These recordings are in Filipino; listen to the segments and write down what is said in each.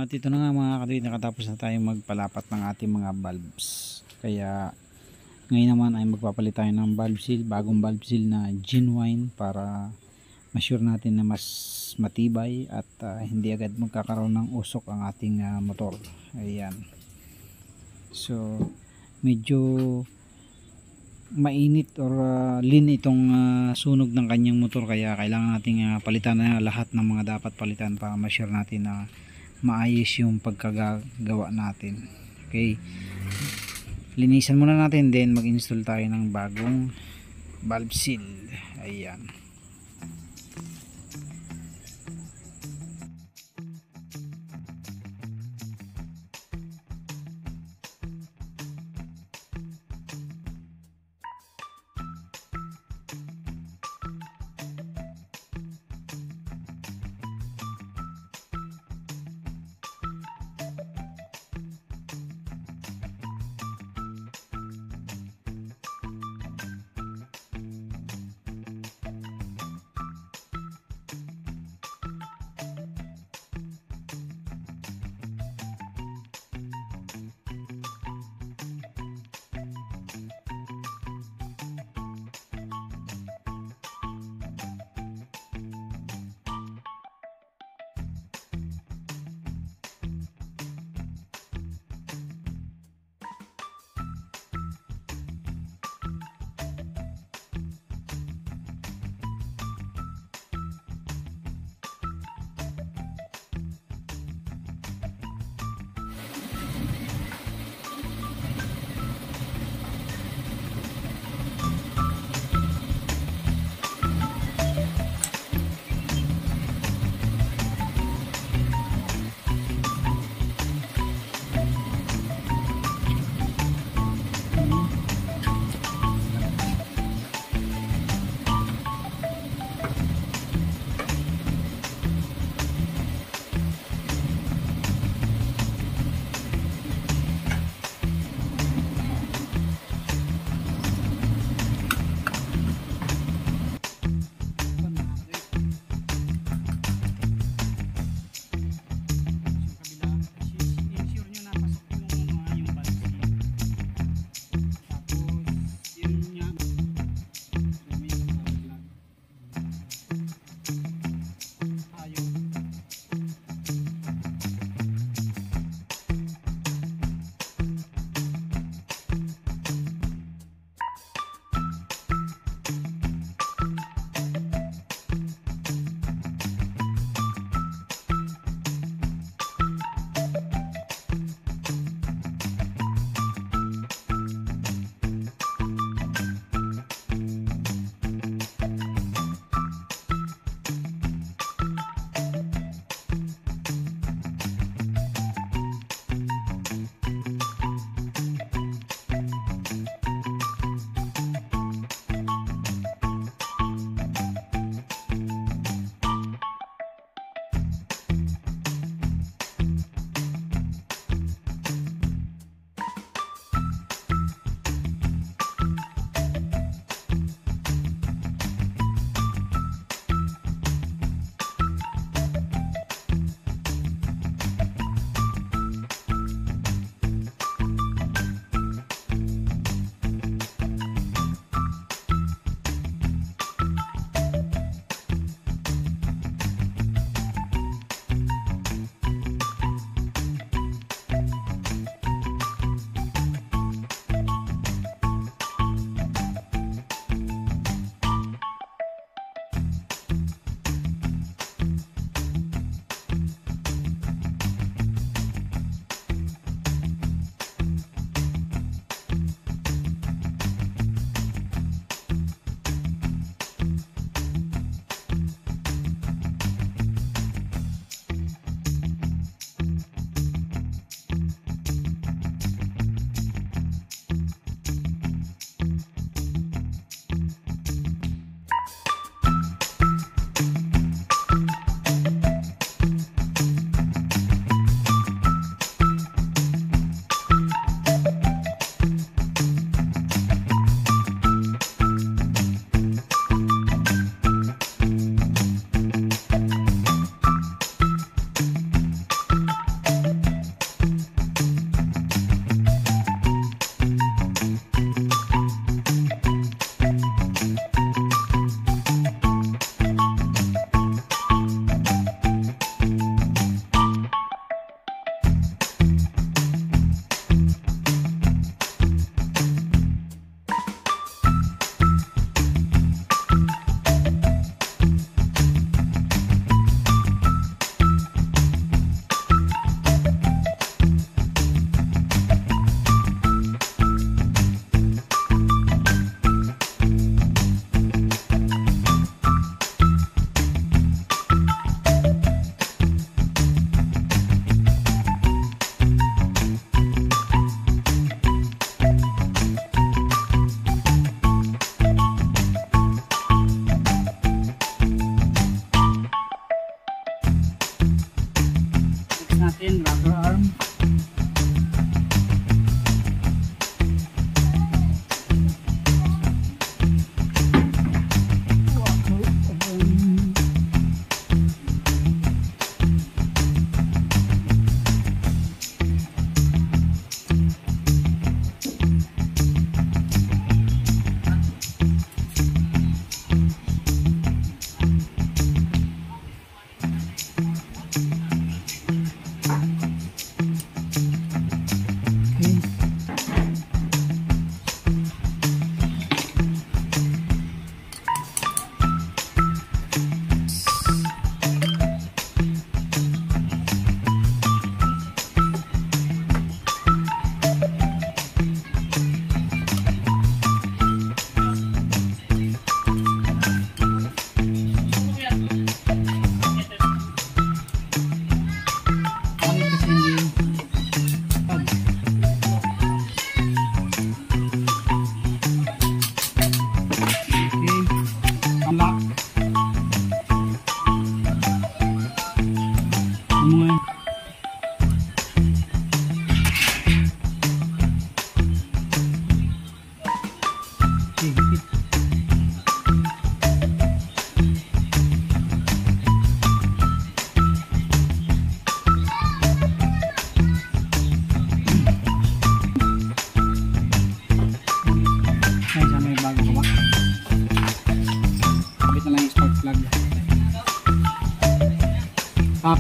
At ito na nga mga katuwid, nakatapos na tayong magpalapat ng ating mga bulbs. Kaya ngayon naman ay magpapalit tayo ng valve seal, bagong valve seal na genuine para ma-sure natin na mas matibay at hindi agad magkakaroon ng usok ang ating motor. Ayan. So medyo mainit or lean itong sunog ng kanyang motor, kaya kailangan nating palitan na lahat ng mga dapat palitan para ma-sure natin na maayos yung pagkagawa natin. Okay, linisan muna natin, then mag-install tayo ng bagong valve seal. Ayan.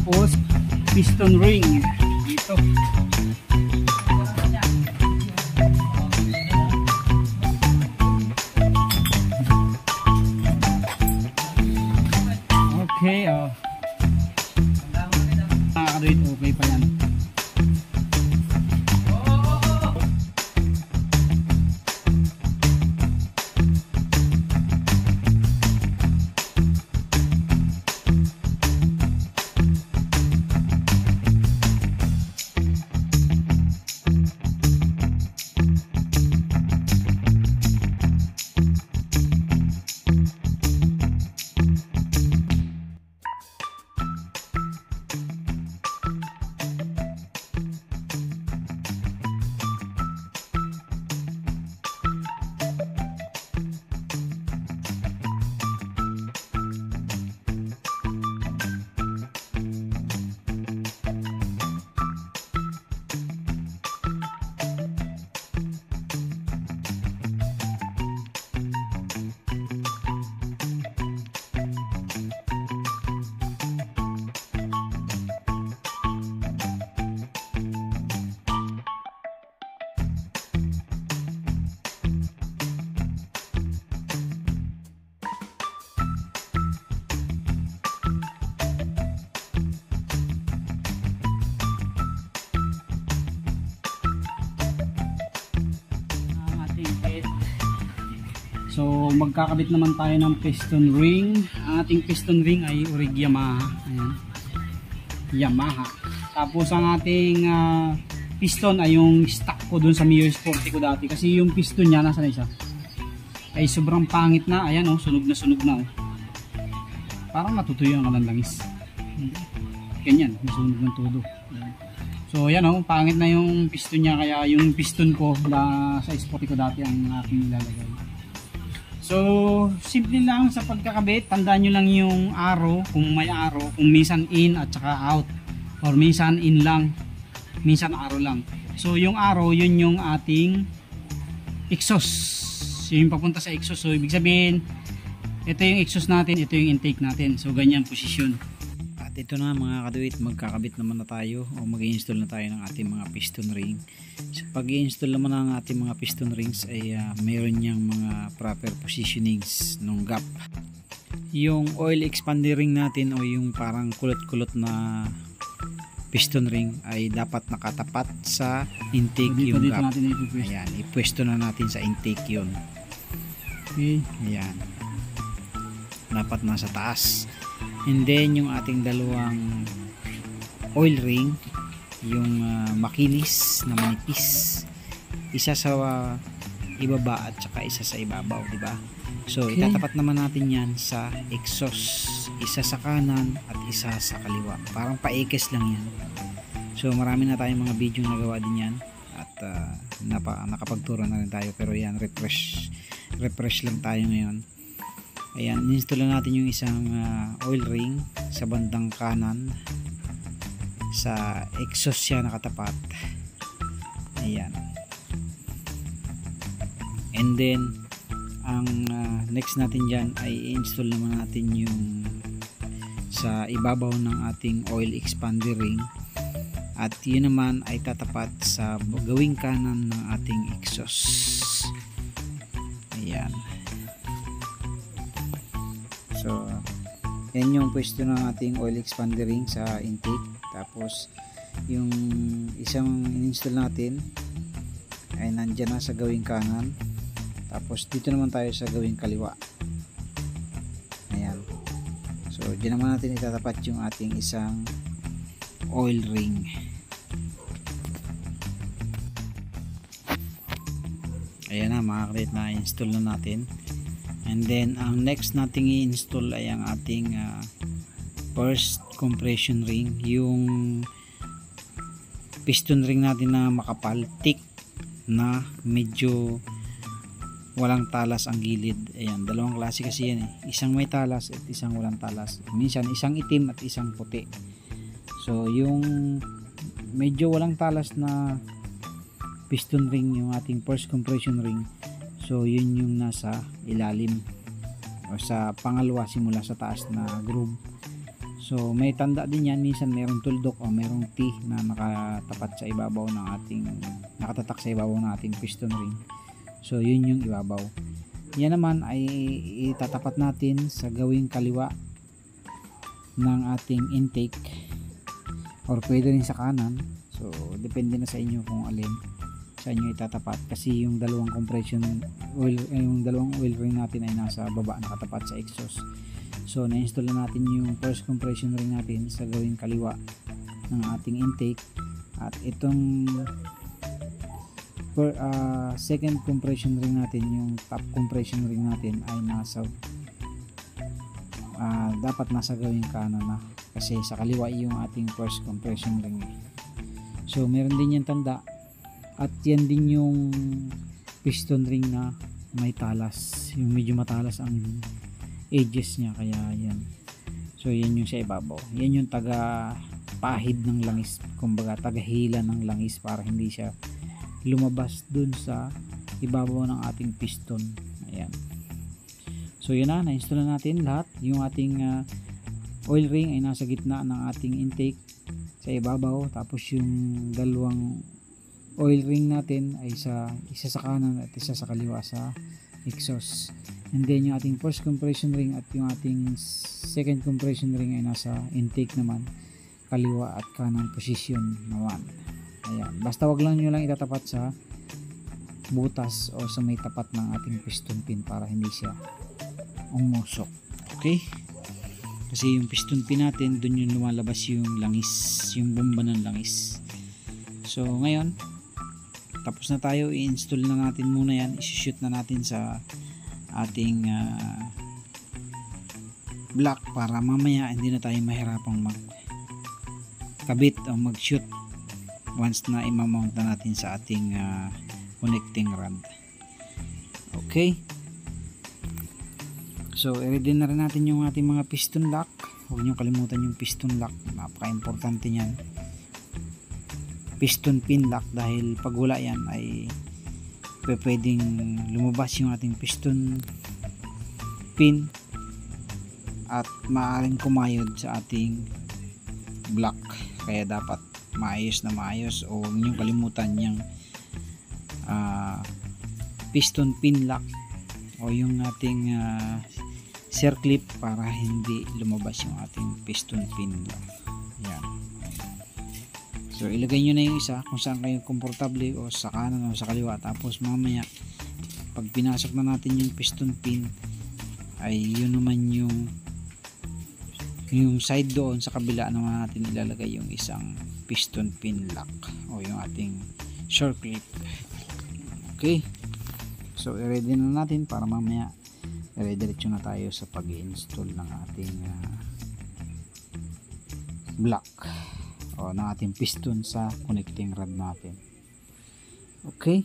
Tapos piston ring dito. Okay, nakaka-rate okay pa yan. So magkakabit naman tayo ng piston ring. Ang ating piston ring ay Orig Yamaha. Ayan. Yamaha. Tapos ang ating piston ay yung stock ko dun sa Mio Sporty ko dati. Kasi yung piston niya, nasa na isa? Ay sobrang pangit na. Ayan oh, sunog na sunog na oh. Parang natutuyo ang kalandangis. Ganyan, nasunog ng todo. Ayan. So ayan oh, pangit na yung piston niya. Kaya yung piston ko sa Sporty ko dati ang aking nilalagay. So, simple lang sa pagkakabit. Tandaan nyo lang yung arrow, kung may arrow, kung minsan in at saka out. Or minsan in lang, minsan arrow lang. So, yung arrow, yun yung ating exhaust. Yung papunta sa exhaust. So, ibig sabihin, ito yung exhaust natin, ito yung intake natin. So, ganyan posisyon. At ito na mga kaduit, magkakabit naman na tayo o mag-i-install na tayo ng ating mga piston ring. Sa pag-i-install naman ng ating mga piston rings ay mayroon niyang mga proper positionings ng gap. Yung oil expander ring natin o yung parang kulot-kulot na piston ring ay dapat nakatapat sa intake yung gap. Ayan, ipwesto na natin sa intake yun. Okay. Ayan. Dapat nasa taas. And then yung ating dalawang oil ring, yung makinis na manipis, isa sa ibaba at saka isa sa ibabaw, di ba? So okay, itatapat naman natin yan sa exhaust, isa sa kanan at isa sa kaliwa, parang paikis lang yan. So marami na tayong mga video nagawa din yan at nakapagturo na rin tayo, pero yan refresh lang tayo ngayon. Ayan, install na natin yung isang oil ring sa bandang kanan, sa exhaust siya nakatapat. Ayan. And then ang next natin dyan ay i-install naman natin yung sa ibabaw ng ating oil expander ring, at yun naman ay tatapat sa gawing kanan ng ating exhaust. Ayan. So yan yung pwesto ng ating oil expander ring sa intake. Tapos yung isang in-install natin ay nandyan na sa gawing kanan. Tapos dito naman tayo sa gawing kaliwa. Ayan. So dyan naman natin itatapat yung ating isang oil ring. Ayan na mga kalit, na install na natin. And then ang next nating i-install ay ang ating first compression ring, yung piston ring natin na makapal, thick na medyo walang talas ang gilid. Ayan, dalawang klase kasi yan eh. Isang may talas at isang walang talas. Minsan isang itim at isang puti. So yung medyo walang talas na piston ring, yung ating first compression ring, so yun yung nasa ilalim o sa pangalawa simula sa taas na groove. So may tanda din yan, minsan mayroong tuldok o mayroong T na nakatapat sa ibabaw ng ating, nakatatak sa ibabaw ng ating piston ring. So yun yung ibabaw. Yan naman ay itatapat natin sa gawing kaliwa ng ating intake, or pwede rin sa kanan. So depende na sa inyo kung alin sa inyo itatapat, kasi yung dalawang compression oil, yung dalawang oil ring natin ay nasa baba, nakatapat sa exhaust. So na-install na natin yung first compression ring natin sa gawing kaliwa ng ating intake, at itong second compression ring natin, yung top compression ring natin ay nasa dapat nasa gawing kanan na, kasi sa kaliwa yung ating first compression ring. So meron din yan tanda, at yan din yung piston ring na may talas, yung medyo matalas ang edges niya, kaya yan. So yan yung sa ibabaw, yan yung taga pahid ng langis, kumbaga taga hila ng langis para hindi siya lumabas dun sa ibabaw ng ating piston. Ayan. So yun na, na-install na natin lahat. Yung ating oil ring ay nasa gitna ng ating intake sa ibabaw, tapos yung dalawang oil ring natin ay isa sa kanan at isa sa kaliwa sa exhaust. And then yung ating first compression ring at yung ating second compression ring ay nasa intake naman, kaliwa at kanang position naman. Ayan. Basta wag lang nyo lang itatapat sa butas o sa may tapat ng ating piston pin para hindi siya umusok. Okay? Kasi yung piston pin natin, dun yung lumalabas yung langis, yung bomba ng langis. So ngayon, tapos na tayo, i-install na natin muna yan, i-shoot na natin sa ating block para mamaya hindi na tayo mahirapang magkabit o mag-shoot once na imamount na natin sa ating connecting rod. Okay, so i-ready na rin natin yung ating mga piston lock. Huwag nyo kalimutan yung piston lock, napaka importante nyan. Piston pin lock, dahil pag wala yan ay pwedeng lumabas yung ating piston pin at maaaring kumayod sa ating block. Kaya dapat maayos na maayos, o huwag niyong kalimutan yung piston pin lock o yung ating circlip para hindi lumabas yung ating piston pin lock. Yan. So ilagay nyo na yung isa kung saan kayo komportable, o sa kanan o sa kaliwa, tapos mamaya pag pinasok na natin yung piston pin ay yun naman yung side doon sa kabila naman natin ilalagay yung isang piston pin lock o yung ating circlip. Okay, so i-ready na natin para mamaya i-rediretso na tayo sa pag-install ng ating block o ng ating piston sa connecting rod natin. Okay.